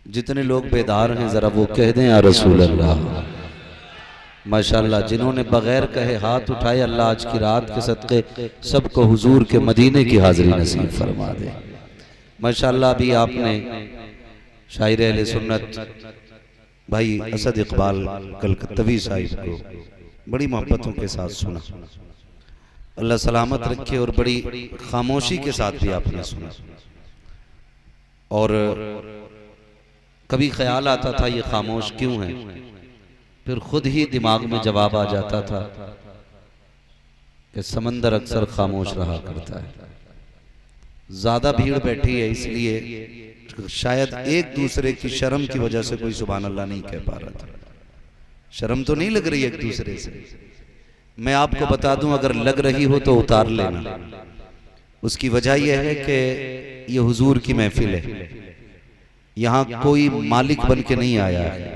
जितने लोग बेदार हैं जरा वो कह दें या रसूल अल्लाह। माशाल्लाह, जिन्होंने बगैर कहे हाथ उठाए, अल्लाह आज की रात के सदक़े सबको हुजूर के मदीने की हाज़िरी नसीब फरमा दे। माशाल्लाह, अभी आपने शायर अहले सुन्नत भाई असद इकबाल कलकत्तवी साहिब को बड़ी मोहब्बतों के साथ सुना, अल्लाह सलामत रखे, और बड़ी खामोशी के साथ भी आपने सुना। और कभी ख्याल आता था ये खामोश क्यों है, फिर खुद ही दिमाग में जवाब आ जाता था कि समंदर अक्सर खामोश रहा करता है। ज्यादा भीड़ बैठी है इसलिए शायद एक दूसरे की शर्म की वजह से कोई सुभान अल्लाह नहीं कह पा रहा था। शर्म तो नहीं लग रही एक दूसरे से। मैं आपको बता दूं, अगर लग रही हो तो उतार लेना। उसकी वजह यह है कि ये हुजूर की महफिल है, यहाँ कोई मालिक बन के नहीं आया है।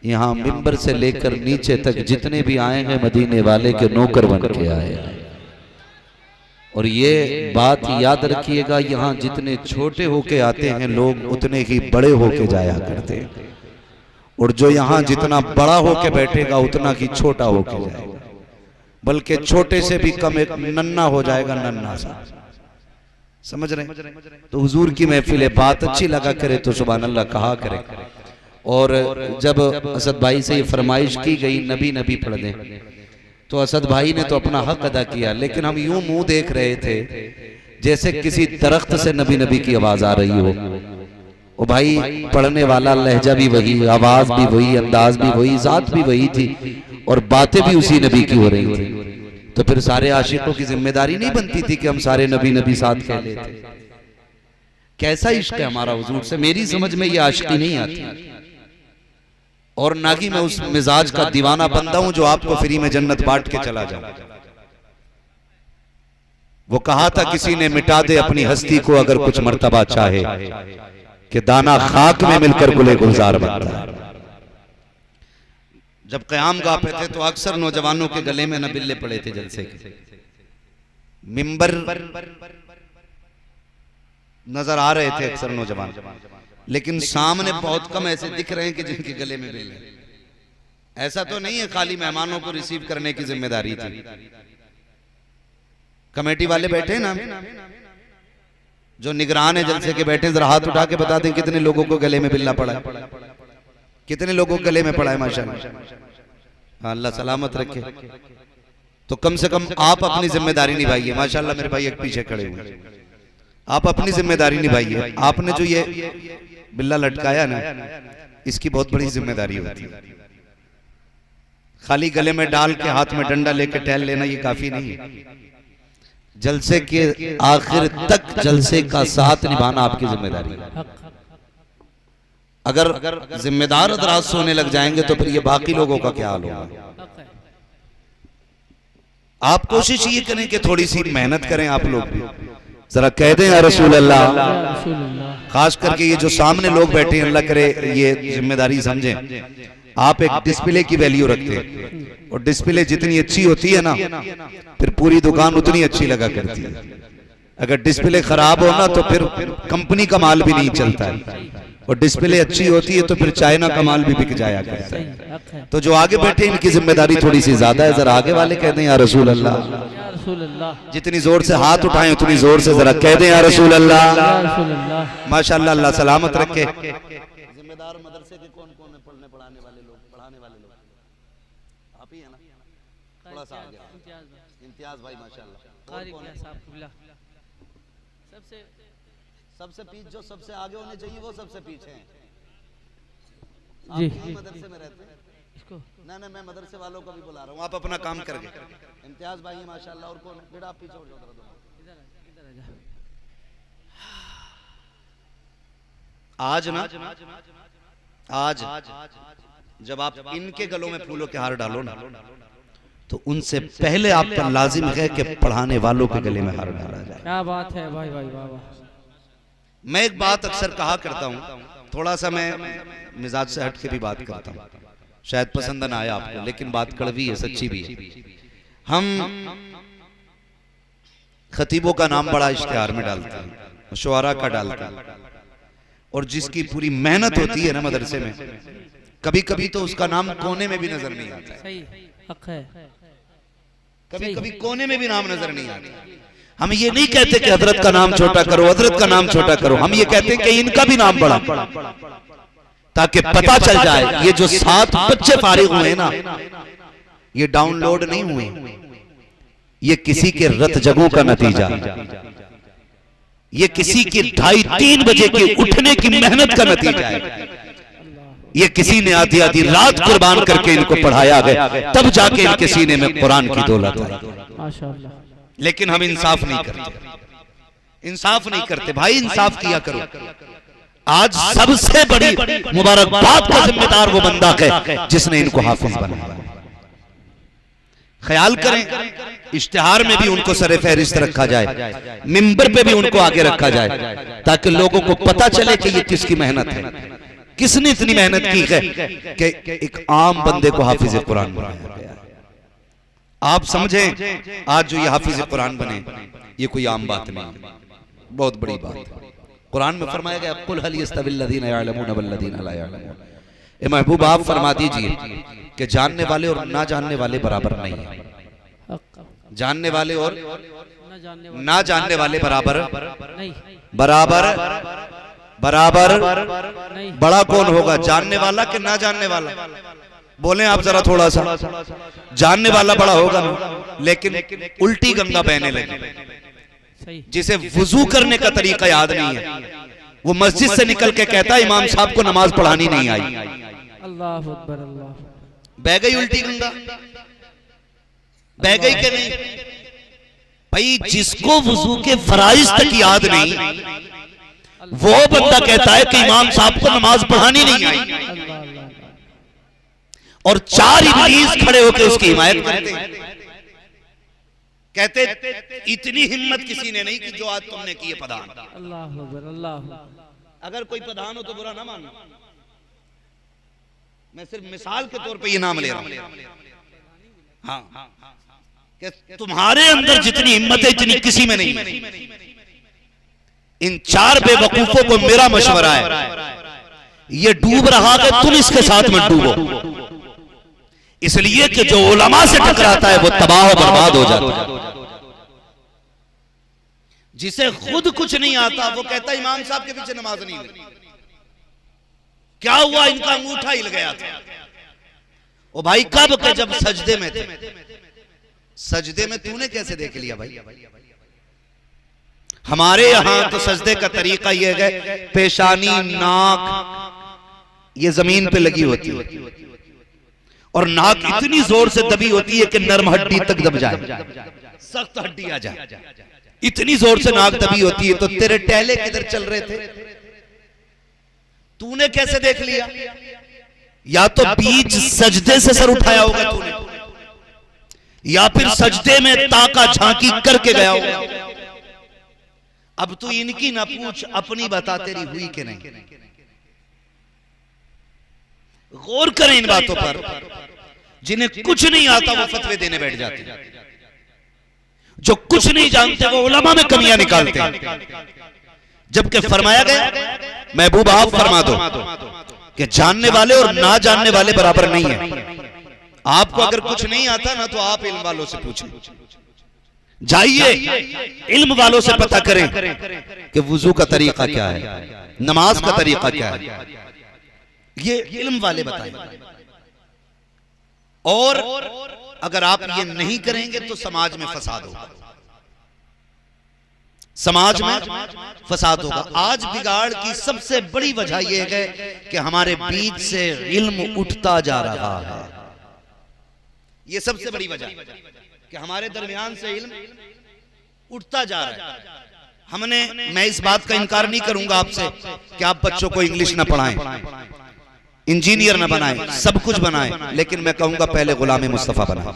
यहाँ मिंबर से लेकर नीचे तक जितने भी आए हैं मदीने वाले के नौकर बन के आए हैं। और ये बात याद रखिएगा, यहाँ जितने छोटे होके आते हैं लोग उतने ही बड़े होके जाया करते हैं, और जो यहाँ जितना बड़ा होके बैठेगा उतना ही छोटा होके जाएगा, बल्कि छोटे से भी कम एक नन्ना हो जाएगा, नन्ना सा। समझ रहे? तो हुजूर की महफिल है, बात अच्छी लगा करे तो सुभान अल्लाह कहा करे। और जब असद भाई से ये फरमाइश की गई नबी नबी पढ़ दें, तो असद भाई ने तो अपना हक अदा किया, लेकिन हम यूं मुंह देख रहे थे जैसे किसी दरख्त से नबी नबी की आवाज आ रही हो। ओ भाई, पढ़ने वाला लहजा भी वही, आवाज भी वही, अंदाज भी वही, जात भी वही थी, और बातें भी उसी नबी की हो रही थी। तो फिर सारे आशिकों की जिम्मेदारी नहीं बनती थी कि हम सारे नबी नबी साथ कह लेते? कैसा इश्क है हमारा हुजूर से, मेरी समझ में ये आशिकी नहीं आती। और ना कि मैं उस मिजाज का दीवाना बंदा हूं जो आपको फ्री में जन्नत बांट के चला जाऊं। वो कहा था किसी ने, मिटा दे अपनी हस्ती को अगर कुछ मर्तबा चाहे, कि दाना खाक में मिलकर गुले गुलजार बनता है। जब क़याम गा पे थे तो अक्सर नौजवानों के गले में न बिल्ले पड़े थे जलसे के। मिंबर नजर आ रहे थे अक्सर नौजवान, लेकिन सामने बहुत कम ऐसे दिख रहे हैं कि जिनके गले में बिल्ले। ऐसा तो नहीं है खाली मेहमानों को रिसीव करने की जिम्मेदारी थी। कमेटी वाले बैठे ना, जो निगरान है जलसे के बैठे, जरा हाथ उठा के बता दें कितने लोगों को गले में बिल्ला पड़ा है, कितने लोगों को गले में पड़ा है। माशाल्लाह, अल्लाह सलामत रखे। तो कम से कम आप अपनी जिम्मेदारी निभाइए। माशाल्लाह, मेरे भाई एक पीछे खड़े हुए, आप अपनी जिम्मेदारी निभाइए। आपने जो ये बिल्ला लटकाया ना, इसकी बहुत बड़ी जिम्मेदारी होती है। खाली गले में डाल के हाथ में डंडा लेके टहल लेना ये काफी नहीं है। जलसे के आखिर तक जलसे का साथ निभाना आपकी जिम्मेदारी है। अगर जिम्मेदार हज़रात सोने लग जाएंगे तो फिर ये बाकी लोगों का क्या हाल होगा। आप कोशिश ये करें कि थोड़ी सी मेहनत करें आप लोग भी। जरा कह दें या रसूल अल्लाह। खास करके ये जो सामने लोग बैठे हैं, अल्लाह करे ये जिम्मेदारी समझें। आप एक डिस्प्ले की वैल्यू रखते हैं, और डिस्प्ले जितनी अच्छी होती है ना, फिर पूरी दुकान उतनी अच्छी लगा करती है। अगर डिस्प्ले खराब हो ना तो फिर कंपनी का माल भी नहीं चलता है, और डिस्प्ले अच्छी होती है तो फिर चाइना का माल भी बिक जाया करता है। तो जो आगे बैठे इनकी जिम्मेदारी थोड़ी सी ज्यादा है। जरा आगे वाले कह दें या रसूल अल्लाह। जितनी जोर से हाथ उठाएं उतनी जोर से जरा कह दें या रसूल अल्लाह। माशाल्लाह, अल्लाह सलामत रखे। जिम्मेदार मदरसे के कौन कौन है? पढ़ने पढ़ाने वाले लोग, पढ़ाने वाले लोग आप ही है ना? थोड़ा सा आगे इम्तियाज भाई, माशाल्लाह। सबसे पीछे, जो सबसे आगे होने चाहिए वो सबसे पीछे हैं। आप जी मदरसे में रहते हैं इसको? नहीं, मैं मदरसे वालों को भी बुला रहा हूँ, आप अपना काम करके। इम्तियाज भाई माशाल्लाह, और कौन है? बेटा आप पीछे हो जाओ, आज ना, आज जब आप इनके गलों में फूलों के हार डालो ना, तो उनसे पहले आप पर लाजिम है कि पढ़ाने वालों के गले में हार डाला जाए। क्या बात है भाई, भाई वाह। मैं एक बात अक्सर कहा करता हूँ, थोड़ा सा मैं मिजाज से हट के भी बात करता हूँ, शायद पसंद ना आया आपको, लेकिन बात कड़वी है, सच्ची भी है। हम खतीबों का नाम बड़ा इश्तिहार में डालते हैं, शुआरा का डालते हैं, और जिसकी पूरी मेहनत होती है ना मदरसे में, कभी कभी तो उसका नाम कोने में भी नजर नहीं आता। सही हक है। कभी कभी कोने में भी नाम नजर नहीं आता। हम ये नहीं कहते कि हजरत का नाम छोटा करो, हजरत का नाम छोटा करो, हम ये कहते हैं कि इनका भी नाम बड़ा, ताकि पता चल जाए ये जो 7 बच्चे फारिग हुए ना, ये डाउनलोड नहीं हुए, ये किसी के रत जगों का नतीजा, ये किसी की 2:30-3 बजे के उठने की मेहनत का नतीजा है। ये किसी ने आधी आधी रात कुर्बान करके इनको पढ़ाया गया, तब जाके इनके सीने में कुरान की दौलत आई। माशाअल्लाह। लेकिन हम इंसाफ नहीं करते, इंसाफ नहीं करते भाई, इंसाफ किया करो। आज सबसे बड़ी मुबारकबाद का जिम्मेदार वो बंदा है जिसने इनको हाफिज बनाया। ख्याल करें, इश्तिहार में भी उनको सरे फहरिस्त रखा जाए, मिंबर पे भी उनको आगे रखा जाए, ताकि लोगों को पता चले कि ये किसकी मेहनत है, किसने इतनी मेहनत की है कि एक आम बंदे को हाफिज कुरान बनाया गया। आप समझें, आज जो ये हाफिज कुरान बने, ये कोई आम बात नहीं, बहुत बड़ी बात है। कुरान में फरमाया गया, कुल हल यस्तविल्लज़ीना यअलमून वल्लज़ीना ला यअलमून। ए महबूब, आप फरमा दीजिए कि जानने वाले और ना जानने वाले बराबर नहीं है। जानने वाले और ना जानने वाले बराबर नहीं, बराबर बराबर बड़ा कौन होगा, जानने वाला कि ना जानने वाला? बोले आप जरा थोड़ा सा। जानने वाला बड़ा होगा ना, लेकिन उल्टी गंगा बहने लगी, जिसे वुजू करने का तरीका याद नहीं है, वो मस्जिद से निकल के कहता है इमाम साहब को नमाज पढ़ानी नहीं आई। अल्लाह अकबर। अल्लाह, बह गई उल्टी गंगा, बह गई कि नहीं भाई? जिसको वुजू के फराइज तक याद नहीं, वो बंदा कहता है कि इमाम साहब को नमाज पढ़ानी नहीं आई, और 4 इब्लीस खड़े होकर उसकी हिमायत करते हैं। कहते इतनी हिम्मत किसी ने नहीं कि जो आज तुमने की है प्रधान। अल्लाह अकबर। अल्लाह, अगर कोई प्रधान हो तो बुरा ना मानो, मैं सिर्फ मिसाल के तौर पे ये नाम ले रहा हूं। हाँ, कि तुम्हारे अंदर जितनी हिम्मत है इतनी किसी में नहीं है। इन 4 बेवकूफों को मेरा मशवरा है, ये डूब रहा है, तुम इसके साथ मत डूबो, इसलिए कि जो उलमा से टकराता है वो तबाह और बर्बाद हो जाता है। जिसे खुद कुछ नहीं आता वो कहता इमाम साहब के पीछे नमाज नहीं हुई। क्या हुआ? इनका अंगूठा हिल गया था। ओ भाई, कब के? जब सजदे में थे। सजदे में तूने कैसे देख लिया भाई? हमारे यहां तो सजदे का तरीका यह है, पेशानी नाक ये जमीन पे लगी होती है, और नाक इतनी जोर से दबी होती है कि नरम हड्डी तक दब जाए, सख्त हड्डी आ जाए, इतनी जोर से नाक दबी होती है। तो तेरे टहले किधर चल रहे थे? तूने कैसे देख लिया? या तो बीच सजदे से सर उठाया होगा तूने, या फिर सजदे में ताका झांकी करके गया होगा। अब तू इनकी ना पूछ, अपनी बता तेरी हुई कि नहीं। गौर करें इन बातों पर। जिन्हें कुछ नहीं आता वो फतवे देने बैठ जाते हैं, जो कुछ नहीं जानते वो उलमा में कमियां निकालते हैं। जबकि फरमाया गया, महबूब आप फरमा दो कि जानने वाले और ना जानने वाले बराबर नहीं है। आपको अगर कुछ नहीं आता ना, तो आप इल्म वालों से पूछें, जाइए इल्म वालों से पता करें कि वुजू का तरीका क्या है, नमाज का तरीका क्या है, ये इल्म वाले बताएं। और अगर आप ये नहीं करेंगे तो समाज में फसाद होगा, समाज में फसाद होगा। आज बिगाड़ की सबसे बड़ी वजह यह है कि हमारे बीच से इल्म उठता जा रहा है। ये सबसे बड़ी वजह कि हमारे दरमियान से इल्म उठता जा रहा है। हमने, मैं इस बात का इनकार नहीं करूंगा आपसे कि आप बच्चों को इंग्लिश ना पढ़ाएं, इंजीनियर ना बनाएं, सब कुछ बनाएं, लेकिन मैं कहूंगा पहले गुलाम मुस्तफा बनाएं,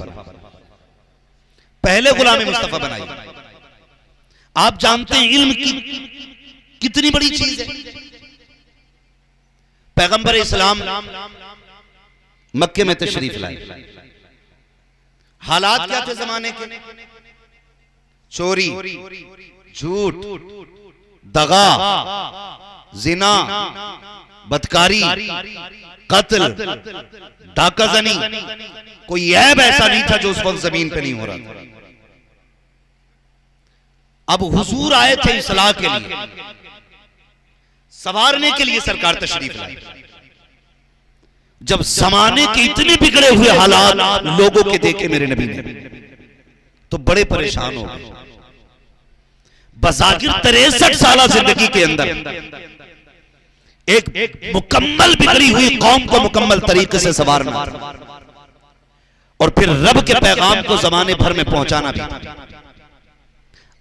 पहले गुलाम मुस्तफा बनाइए। आप जानते हैं इल्म की कितनी बड़ी चीज है। पैगंबर इस्लाम मक्के में तशरीफ लाए, हालात क्या थे जमाने के? चोरी, झूठ, दगा, जिना, बदकारी, कत्ल, डाकाजनी, कोई ऐब ऐसा नहीं था जो उस वक्त जमीन पे नहीं हो रहा था। अब हुजूर आए थे इस्लाह के लिए, संवारने के लिए सरकार तशरीफ लाई। जब जमाने के इतने बिगड़े हुए हालात लोगों के देखे मेरे नबी ने, तो बड़े परेशान हो गए। बज़ाहिर 63 साल जिंदगी के अंदर एक मुकम्मल बिगड़ी हुई कौम को मुकम्मल तरीके से संवारना और फिर रब के पैगाम को जमाने भर में पहुंचाना भी।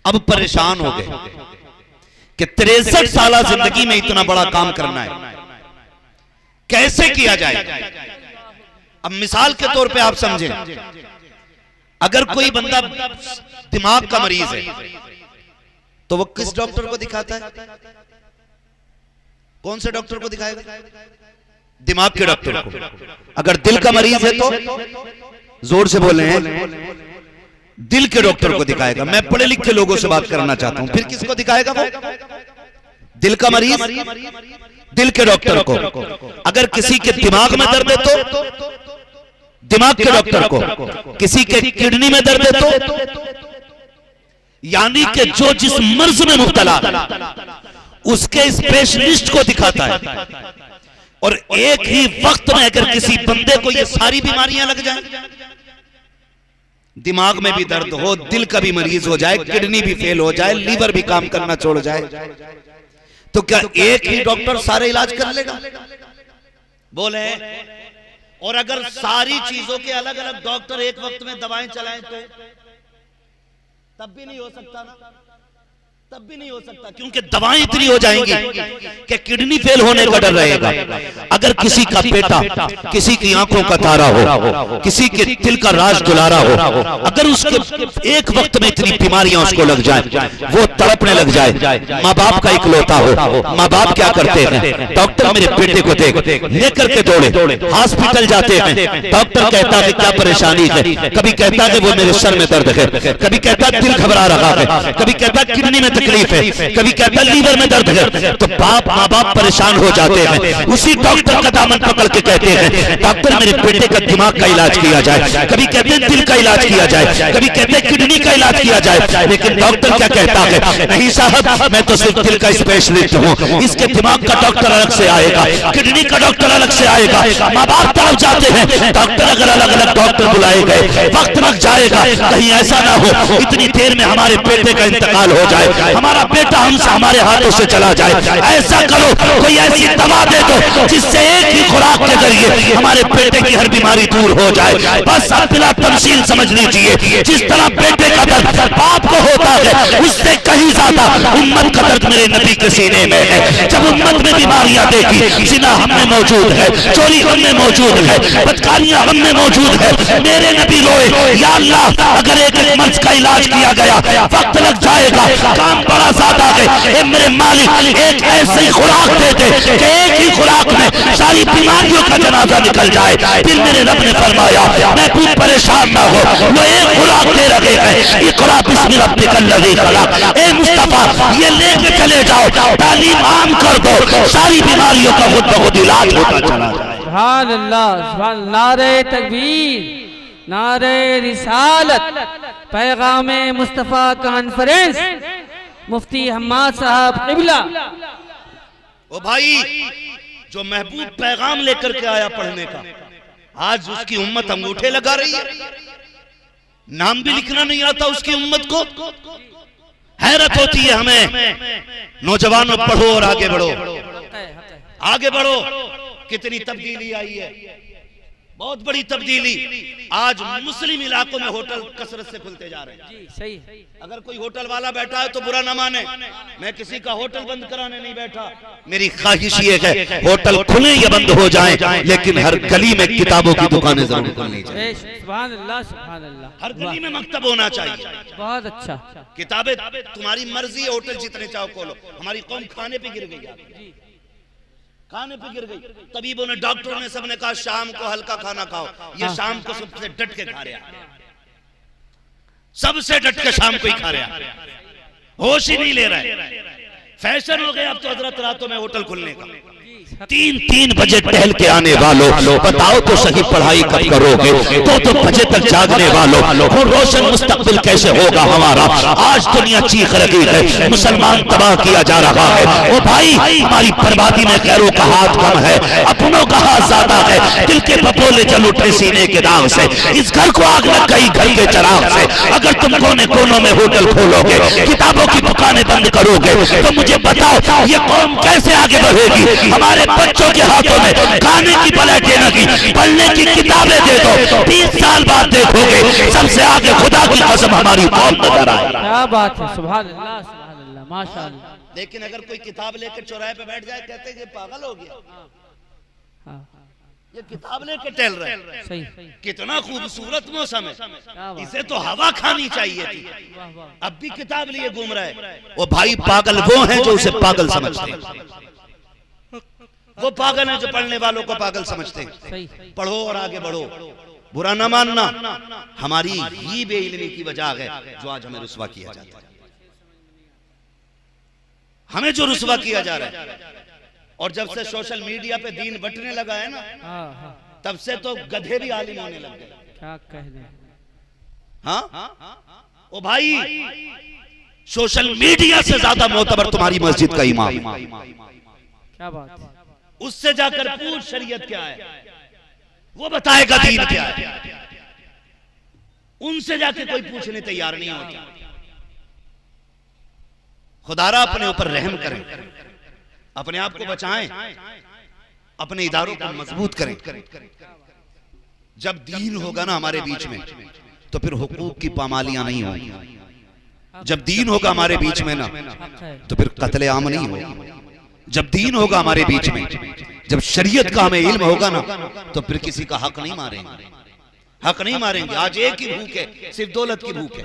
अब परेशान हो गए कि 63 साल जिंदगी में इतना बड़ा काम करना है, कैसे किया जाए। अब मिसाल के तौर पे आप समझें, अगर कोई बंदा दिमाग का मरीज है तो वो किस डॉक्टर को दिखाता है? कौन से डॉक्टर को दिखाएगा? दिमाग के डॉक्टर को। अगर दिल का मरीज है तो जोर से बोले हैं, दिल के डॉक्टर को दिखाएगा। मैं पढ़े लिखे लोगों से बात करना चाहता हूं, फिर किसको दिखाएगा वो? दिल का मरीज दिल के डॉक्टर को। अगर किसी के दिमाग में दर्द है तो दिमाग के डॉक्टर को। किसी के किडनी में दर्द है तो, यानी कि जो जिस मर्ज में मुब्तला उसके स्पेशलिस्ट को दिखाता है। और एक ही वक्त में अगर किसी बंदे को ये सारी बीमारियां लग जाएं, दिमाग में भी दर्द हो, दिल का भी मरीज हो जाए, किडनी भी फेल हो जाए, लीवर भी काम करना छोड़ जाए, तो क्या एक ही डॉक्टर सारे इलाज कर लेगा? बोले। और अगर सारी चीजों के अलग अलग डॉक्टर एक वक्त में दवाएं चलाएं तो तब भी नहीं हो सकता ना, तब भी नहीं हो सकता, क्योंकि दवाएं इतनी हो जाएंगी कि किडनी फेल होने का डर रहेगा। अगर किसी का बेटा, किसी की आंखों का तारा हो, किसी के दिल का राज दुलारा हो, अगर उसके एक वक्त में इतनी बीमारियां उसको लग जाए, वो तड़पने लग जाए, माँ बाप का इकलौता हो, माँ बाप क्या करते हैं? डॉक्टर मेरे बेटे को देख, लेकर के दौड़े हॉस्पिटल जाते हैं। डॉक्टर कहता है क्या परेशानी है? कभी कहता है वो मेरे सर में दर्द है, कभी कहता है दिल घबरा रहा है, कभी कहता है किडनी में तकलीफ है, कभी कहता है लीवर में दर्द है। तो बाप माँ बाप परेशान हो जाते हैं। उसी डॉक्टर का दामन पकड़ के कहते हैं डॉक्टर मेरे बेटे का दिमाग का इलाज किया जाए, कभी कहते हैं दिल का इलाज किया जाए, कभी कहते हैं किडनी का इलाज किया जाए। लेकिन डॉक्टर क्या कहता है? नहीं साहब, मैं तो सिर्फ दिल का स्पेशलिस्ट हूँ, इसके दिमाग का डॉक्टर अलग से आएगा, किडनी का डॉक्टर अलग से आएगा। माँ बाप तरफ जाते हैं, डॉक्टर अगर अलग अलग डॉक्टर बुलाए गए, वक्त लग जाएगा। कहीं ऐसा ना हो इतनी देर में हमारे बेटे का इंतकाल हो जाए, हमारा बेटा हमसे हमारे हाथों से चला जाए। ऐसा करो, कोई ऐसी दवा दे दो जिससे एक ही खुराक के जरिए हमारे बेटे की हर बीमारी दूर हो जाए। बस आप बिला तमसील समझ लीजिए, जिस तरह बेटे का दर्द बाप को होता है, उससे कहीं ज्यादा उम्मत का दर्द मेरे नबी के सीने में है। जब उम्मत में बीमारियां देखी, जिना हम में मौजूद है, चोरी हम में मौजूद है, बदकारियां हम में मौजूद है, मेरे नबी रोए, या अल्लाह अगर एक मर्ज का इलाज किया गया, वक्त लग जाएगा, काम बड़ा ज्यादा है, मेरे मालिक एक ऐसी खुराक दे दे कि एक ही खुराक में सारी बीमारियों का जनाजा निकल जाए। फिर मेरे रब ने फरमाया मैं तू परेशान ना हो, वो एक खुराक दे रहे हैं, इक़रा बिस्मि रब्बिकल लज़ी खलक़। ए मुस्तफा ये लेके चले जाओ, तालीम आम कर दो, सारी बीमारियों का खुद ब खुद इलाज होता चला जाए। सुभान अल्लाह, सुभान। नारे तकबीर, नारे रिसालत, पैगाम मुस्तफ़ा कॉन्फ्रेंस, मुफ्ती हम्माद साहब क़िबला। ओ भाई, जो महबूब पैगाम लेकर के आया पढ़ने का, आज उसकी उम्मत अंगूठे लगा रही है, नाम भी लिखना नहीं आता उसकी उम्मत को। हैरत होती है हमें। नौजवानों पढ़ो और आगे बढ़ो, आगे बढ़ो। कितनी तब्दीली आई है, बहुत बड़ी तब्दीली। आज मुस्लिम इलाकों में होटल कसरत से खुलते जा रहे हैं। जी सही है। अगर कोई होटल वाला बैठा है तो बुरा ना माने, मैं किसी का होटल बंद कराने नहीं बैठा। मेरी ख्वाहिश ये है होटल खुले या बंद हो जाएं, लेकिन हर गली में किताबों की दुकानें जरूर खुलनी चाहिए। सुभान अल्लाह, सुभान अल्लाह। हर गली में मकतब होना चाहिए। बहुत अच्छा। किताबें तुम्हारी मर्जी है, होटल जितने चाहो खोलो। हमारी कौम खाने पे गिर गई, खाने पे गिर गई। तबीबों ने, डॉक्टरों ने, सबने कहा शाम को हल्का खाना खाओ। ये शाम को सबसे डट के खा रहा है, सबसे डट के शाम को ही खा रहा है, होश ही नहीं ले रहा है। फैशन हो गया अब तो हजरत रातों में होटल खुलने का। 3 बजे टहल के आने वालों, बताओ तो सही पढ़ाई कब करोगे? 2 बजे तक जागने वालों, वो रोशन मुस्तकबिल कैसे होगा हमारा? आज दुनिया चीख रही है, मुसलमान तबाह किया जा रहा है। ओ भाई, हमारी बर्बादी में गैरों का हाथ कम है, अपनों का हाथ ज्यादा है। दिल के बपोले जल उठे सीने के दाग से, इस घर को आग लग गई घर के चिराग से। अगर तुम कोने कोनों में होटल खोलोगे, किताबों की दुकानें बंद करोगे, तो मुझे बताओ ये कौम कैसे आगे बढ़ेगी? हमारे बच्चों के हाथों में खाने की प्लेटें नहीं, पढ़ने की किताबें दे दो, 30 साल बाद देखोगे सबसे आगे खुदा की कसम हमारी कौम नजर आए। क्या बात है, सुभान अल्लाह, सुभान अल्लाह, माशाअल्लाह। लेकिन अगर कोई किताब लेकर चौराहे पे बैठ जाए, कहते हैं ये पागल हो गया, हाँ, ये किताब लेकर टहल रहे हैं। सही, कितना खूबसूरत मौसम है, क्या बात, इसे तो हवा खानी चाहिए थी, वाह वाह, अब भी किताब लिए घूम रहा है। वो भाई पागल वो हैं जो उसे पागल समझते हैं, वो पागल हैं जो पढ़ने वालों को पागल समझते हैं। सही, पढ़ो और आगे बढ़ो, बुरा ना मानना। हमारी ही बेइल्मी की वजह है जो आज हमें रुस्वा किया जाता है, हमें जो रुस्वा किया जा रहा है। और जब से सोशल मीडिया पे दीन बंटने लगा है ना, हाँ, तब से तो गधे भी आलिम होने लग गए। क्या कह दें। हाँ ओ भाई, सोशल मीडिया से ज्यादा मोतबर तुम्हारी मस्जिद का इमाम, क्या बात है, उससे जाकर पूछ शरीयत क्या है, वो बताएगा दीन क्या है। उनसे जाके कोई पूछने तैयार नहीं होता। खुदारा अपने ऊपर रहम करें, अपने आप को बचाएं, अपने इदारों को मजबूत करें। जब दीन होगा ना हमारे बीच में, तो फिर हुकूक की पामालियां नहीं होंगी। जब दीन होगा हमारे बीच में ना, तो फिर कत्ले आम नहीं होगी। जब दीन होगा हमारे बीच में, जब शरीयत का हमें इल्म होगा ना, तो फिर किसी का हक नहीं मारेंगे, हक नहीं मारेंगे। आज एक ही भूख है, सिर्फ दौलत की भूख है।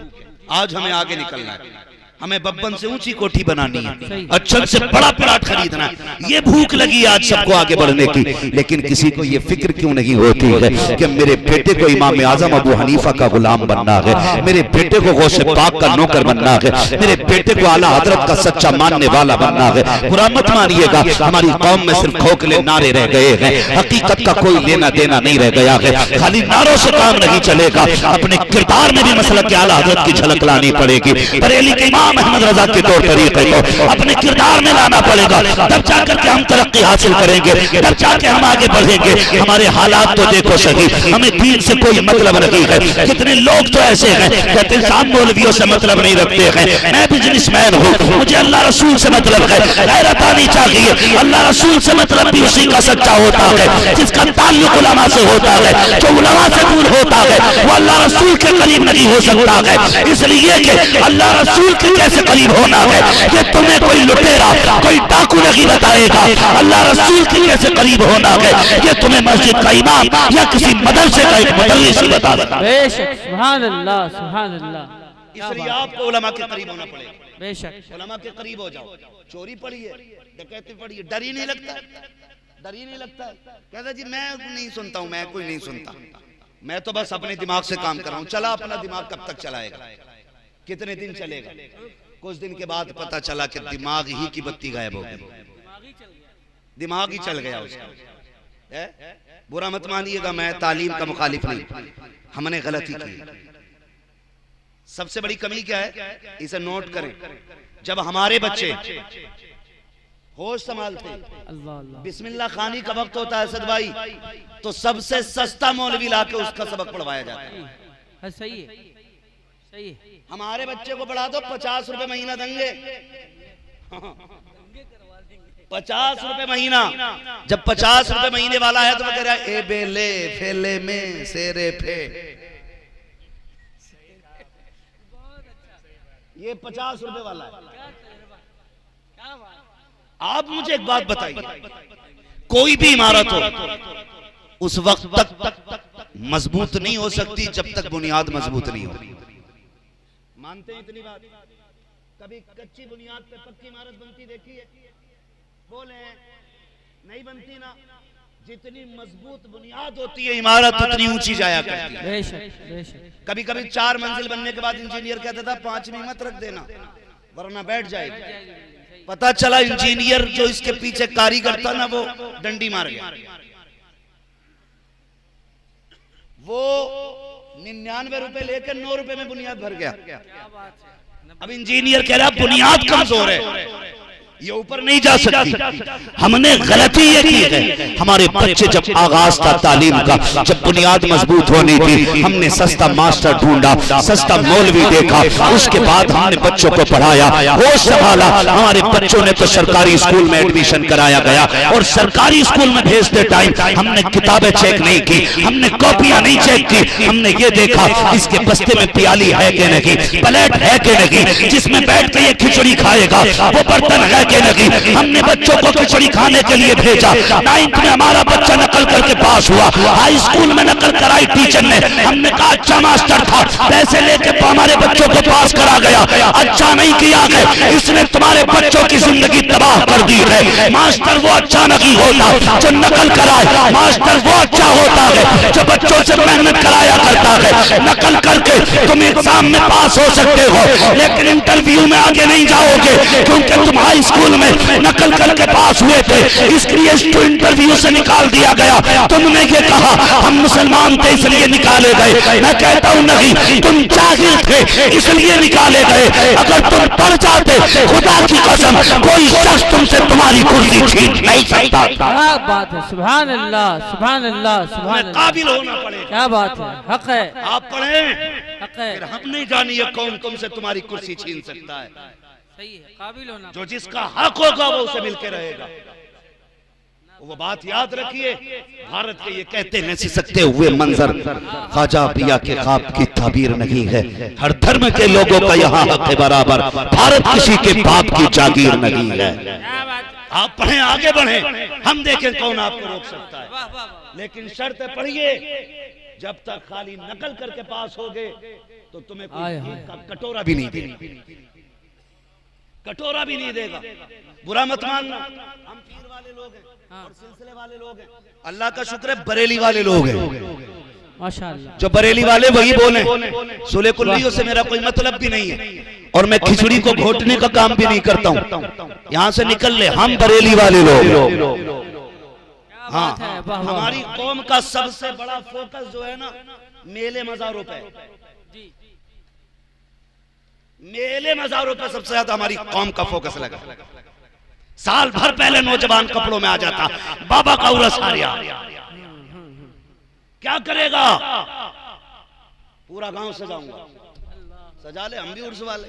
आज हमें आगे निकलना है, हमें बब्बन से ऊंची कोठी बनानी है, अच्छा से बड़ा प्लाट खरीदना है। ये भूख लगी आज सबको आगे बढ़ने की, लेकिन किसी को ये फिक्र क्यों नहीं होती है कि मेरे बेटे को इमाम आजम अबू हनीफा का गुलाम बनना है, मेरे बेटे को गौसे पाक का नौकर बनना है, मेरे बेटे को आला हजरत का सच्चा मानने वाला बनना है। बुरा मत मानिएगा, हमारी कौम में सिर्फ खोखले नारे रह गए हैं, हकीकत का कोई लेना देना नहीं रह गया है। खाली नारों से काम नहीं चलेगा, अपने किरदार में भी मसलक आला हजरत की झलक लानी पड़ेगी। बरेली के इमाम अहमद रजा के तौर तरीके को अपने किरदार में लाना पड़ेगा, तब जाकर के हम तरक्की हासिल करेंगे, तब जाके हम आगे बढ़ेंगे। हमारे हालात तो देखो सही, हमें दीन से कोई मतलब नहीं है। कितने लोग तो ऐसे हैं कहते हैं साहब मौलवियों से मतलब नहीं रखते हैं, मैं बिजनेसमैन हूँ, मुझे अल्लाह रसूल से मतलब है। गैरत आनी चाहिए, अल्लाह रसूल से मतलब भी उसी का सच्चा होता है जिसका ताल्लुक उलमा से होता है। जो उलमा से दूर होता है वो अल्लाह रसूल के करीब नहीं हो सकता है। इसलिए कि अल्लाह रसूल के कैसे करीब होना है ये तुम्हें कोई लुटेरा कोई डाकू नहीं बताएगा। अल्लाह रसूल के कैसे करीब होना है ये तुम्हें मस्जिद का इमाम या किसी मदरसे का एक मुदर्रिस ही बता देता। बेशक, सुभान अल्लाह, सुभान अल्लाह। इसलिए आपको उलमा के करीब होना पड़ेगा। बेशक, उलमा के करीब हो जाओ। चोरी पढ़िए, डकैती पढ़िए, डर ही नहीं लगता, डर ही नहीं लगता। कहता जी मैं नहीं सुनता हूँ, मैं कोई नहीं सुनता, मैं तो बस अपने दिमाग से काम कर रहा हूँ। चला अपना दिमाग कब तक चलाएगा, कितने दिन चलेगा? कुछ दिन के बाद पता चला कि दिमाग ही की बत्ती गायब हो गई, दिमाग ही चल गया उसका। बुरा मत मानिएगा, मैं तालीम का मुखालिफ नहीं, हमने गलती की। सबसे बड़ी कमी क्या है, इसे नोट करें। जब हमारे बच्चे होश संभालते, बिस्मिल्लाह खानी का वक्त होता है असद भाई, तो सबसे सस्ता मौलवी लाके उसका सबक पढ़वाया जाता है। सही है, सही है। हमारे बच्चे को पढ़ा दो 50 रुपए महीना देंगे, 50 रुपए महीना। जब 50 रुपए महीने वाला है तो वो कह रहा है ए बेले फेले में सेरे फे, ये 50 रुपए वाला है। आप मुझे एक बात बताइए, कोई भी इमारत हो उस वक्त तक मजबूत नहीं हो सकती जब तक बुनियाद मजबूत नहीं हो। मानते हैं इतनी बात? कभी कच्ची बुनियाद पे पक्की इमारत बनती देखी है? बोले नहीं बनती ना। जितनी मजबूत बुनियाद होती है इमारत उतनी ऊंची जाया करती है। बेशक, बेशक। कभी कभी 4 मंजिल बनने के बाद इंजीनियर कहता था 5वीं मत रख देना वरना बैठ जाएगी। पता चला इंजीनियर जो इसके पीछे कारीगर था ना, वो डंडी मार गया। वो 99 रुपए लेकर 9 रुपए में बुनियाद भर गया। अब इंजीनियर कह रहा बुनियाद कमजोर है, ये ऊपर नहीं जा सकती। हमने गलती ये की है, हमारे बच्चे जब आगाज था तालीम का, जब बुनियाद मजबूत होनी थी, हमने सस्ता मास्टर ढूंढा, सस्ता मौलवी देखा, उसके बाद हमने बच्चों को पढ़ाया, होश संभाला। हमारे बच्चों ने तो सरकारी स्कूल में एडमिशन कराया गया, और सरकारी स्कूल में भेजते टाइम हमने किताबें चेक नहीं की, हमने कॉपियां नहीं चेक की, हमने ये देखा इसके बस्ते में प्याली है कि नहीं, प्लेट है कि नहीं, जिसमें बैठ के ये खिचड़ी खाएगा वो बर्तन है कि नहीं। हमने बच्चों को खिचड़ी खाने के लिए भेजा। 9th में हमारा बच्चा नकल करके पास हुआ, हाई स्कूल में नकल कराई टीचर ने, हमने कहा अच्छा मास्टर था, पैसे लेके हमारे बच्चों को पास करा गया, अच्छा नहीं किया गया, इसने तुम्हारे बच्चों की जिंदगी तबाह कर दी है। मास्टर वो अच्छा नहीं होता जो नकल कराए, मास्टर वो अच्छा होता है जो बच्चों से मेहनत कराया करता है। नकल करके तुम एग्जाम में पास हो सकते हो, लेकिन इंटरव्यू में आगे नहीं जाओगे, क्योंकि तुम हाई स्कूल में नकल करके पास हुए थे, इसलिए इसको इंटरव्यू से निकाल दिया गया। तुमने ये कहा हम मुसलमान थे इसलिए निकाले गए, मैं कहता हूं नहीं, तुम जाहिल थे इसलिए निकाले गए। अगर तुम पढ़ जाते, खुदा की कसम कोई शख्स तुमसे तुम्हारी कुर्सी छीन नहीं सकता। क्या बात है, सुभान अल्लाह सुभान अल्लाह सुभान अल्लाह। काबिल होना पड़ेगा, क्या बात है, हक है, आप पढ़े, हक है, फिर हम नहीं जानिए कौन तुमसे तुम्हारी कुर्सी छीन सकता है। सही है, काबिल होना। जो जिसका हक होगा वो उसे मिलके रहेगा। वो बात याद रखिए, भारत के ये कहते न सिसकते हुए मंजर ख्वाजा पिया के ख्वाब की ताबीर नहीं है। हर धर्म के लोगों का यहाँ हक है बराबर, भारत किसी के बाप की जागीर नहीं है। आप पढ़ें, आगे बढ़े, हम देखें कौन आपको रोक सकता है, लेकिन शर्त पढ़िए, जब तक खाली नकल करके पास होगे तो तुम्हें कोई कटोरा भी नहीं देगा, कटोरा भी नहीं देगा। बुरा मत मानना, हम पीर वाले लोग हैं और सिलसिले वाले लोग हैं, अल्लाह का शुक्र है बरेली वाले लोग हैं माशाअल्लाह। जो बरेली वाले वही बोले, सुले कुल्लियों से मेरा कोई मतलब भी नहीं है, और मैं खिचड़ी को घोटने का काम भी नहीं करता हूँ। यहाँ से निकल ले, हम बरेली वाले लोग। हाँ, हमारी कौम का सबसे बड़ा फोकस जो है ना, मेले मज़ारों पे, मेले मज़ारों पे सबसे ज्यादा हमारी कौम का फोकस लगा। साल भर पहले नौजवान कपड़ों में आ जाता, बाबा का उर्स आ रहा, क्या करेगा, पूरा गांव सजाऊंगा, सजा ले, हम भी उर्स वाले।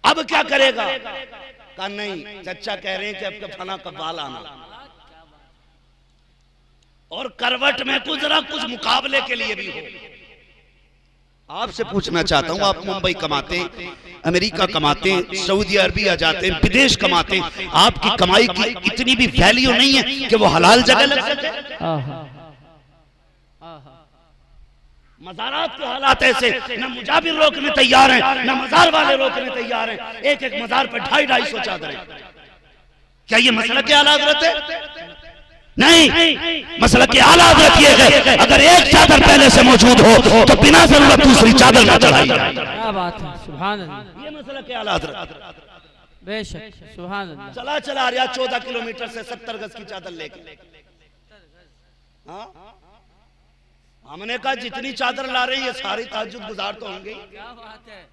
अब क्या करेगा, कहा नहीं, चचा कह रहे हैं कि अब फला का बाल आना, और करवट में कुछ मुकाबले के लिए भी हो। आपसे पूछना चाहता हूं, आप मुंबई कमाते हैं, अमेरिका कमाते हैं, सऊदी अरबिया जाते हैं, विदेश कमाते हैं, आपकी कमाई की इतनी भी वैल्यू नहीं है कि वो हलाल जगह लग सके। मज़ारात के हालात ऐसे, न मुजाबिर रोकने तैयार हैं, न मज़ार वाले रोकने तैयार हैं। एक एक मज़ार पर 250-250 चादरें। क्या ये मसला के हालात रहते? नहीं, मसला के हालात रखिए गए। अगर एक चादर पहले से मौजूद हो तो बिना जरूरत दूसरी चादर ना चढ़ाई जाए। क्या बात है, सुभान अल्लाह। ये मसला के हालात बेशक, सुभान अल्लाह। चला चला रहा 14 किलोमीटर से 70 गज की चादर लेके। हाँ, हमने कहा जितनी चादर ला रहे हैं ये सारी ताज्जुब गुजार तो होंगे। क्या बात है,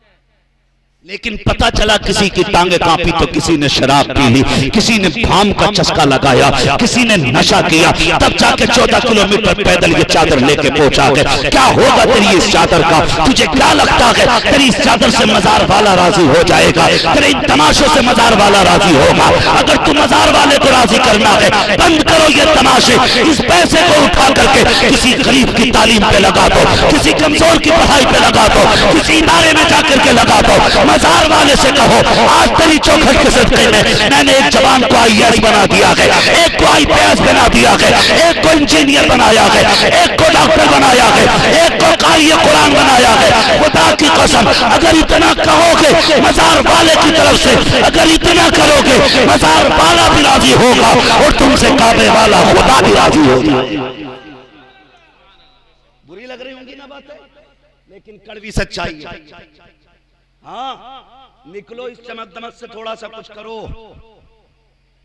लेकिन पता चला किसी की टांगे कांपी तो किसी ने शराब पी ली, किसी ने भांग का चस्का लगाया, किसी ने नशा किया, तब जाके 14 किलोमीटर पैदल ये चादर लेके पहुंचा गए। क्या होगा तेरी इस चादर का? तुझे क्या लगता है तेरी इस चादर से मजार वाला राजी हो जाएगा? तेरे इन तमाशों से मजार वाला राजी होगा? अगर तू मजार वाले को राजी करना है, बंद करो ये तमाशे। इस पैसे को उठा करके किसी गरीब की तालीम पे लगा दो, किसी कमजोर की पढ़ाई पे लगा दो, किसी इदारे में जाकर के लगा दो। मजार वाले से कहो आज तेरी चौखट के सदके में मैंने एक जवान को IAS बना दिया है, एक को IPS बना दिया है, एक को इंजीनियर बनाया है, एक को डॉक्टर बनाया है, एक को कारी कुरान बनाया है। खुदा की कसम अगर इतना कहोगे मजार वाले की तरफ से, अगर इतना करोगे मजार वाला भी राजी होगा और तुमसे काबे वाला खुदा भी राजी होगा। बुरी लग रही होंगी ना बातें, लेकिन कड़वी सच्चाई है। हाँ, निकलो इस चमक दमक से, थोड़ा सा कुछ करो।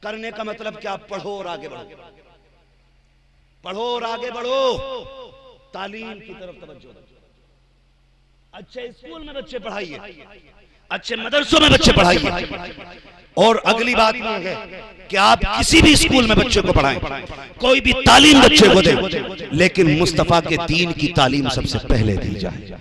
करने का मतलब क्या? पढ़ो और आगे बढ़ो, पढ़ो और आगे बढ़ो, तालीम की तरफ तवज्जो दो। अच्छे स्कूल में बच्चे पढ़ाइए, अच्छे मदरसों में बच्चे पढ़ाइए। और अगली बात यह है कि आप किसी भी स्कूल में बच्चे को पढ़ाएं, कोई भी तालीम बच्चे को दें, लेकिन मुस्तफा के दीन की तालीम सबसे पहले दी जाए।